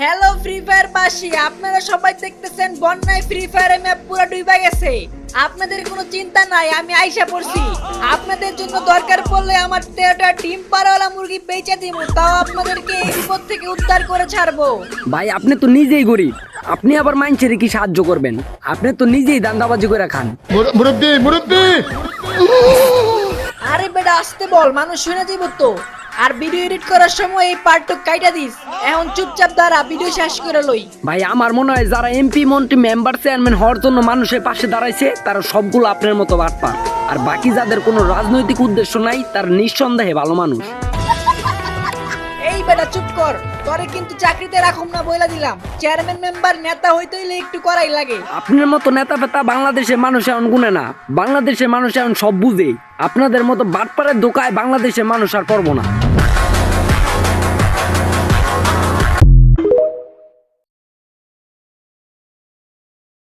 Hello free fire বাসী, আপনারা সবাই দেখতেছেন বন্যায় ফ্রি ফায়ারের ম্যাপ পুরো ডুবে গেছে। আপনাদের কোনো চিন্তা নাই, আমি আইসা পড়ছি। আপনাদের জন্য দরকার পড়লে আমার 13টা ডিম পাড়াওয়ালা মুরগি বেচে দিব, তাও আপনাদেরকে এই বিপদ থেকে উদ্ধার করে ছাড়বো। ভাই আপনি তো নিজেই গরিব, আপনি আবার মানুষের কি সাহায্য করবেন? আপনি তো নিজেই দান্দাবাজি করে খান। মুরব্বি মুরব্বি আরে বেটা আসতে বল, মানুষ শুনে দিব তো। আর ভিডিও এডিট করার সময় এই পার্টটুক কাইটা দিস। এখন চুপচাপ দাঁড়া, ভিডিও শেষ করে লই। ভাই আমার মনে হয় যারা এমপি মন্ত্রী মেম্বার চেয়ারম্যান হওয়ার জন্য মানুষের পাশে দাঁড়াইছে তারা সবগুলো আপনার মতো বাটপার, আর বাকি যাদের কোনো রাজনৈতিক উদ্দেশ্য নাই তার নিঃসন্দেহে ভালো মানুষ। এই বেটা চুপ কর, তোরে কিন্তু চাকরিতে রাখুম না বইলা দিলাম। চেয়ারম্যান মেম্বার নেতা হইতে হইলে একটু করাই লাগে। আপনার মতো নেতা ফেতা বাংলাদেশের মানুষ এখন গুনে না, বাংলাদেশের মানুষ এখন সব বুঝে। আপনাদের মতো বাটপারের দোকায় বাংলাদেশের মানুষ আর করবো না।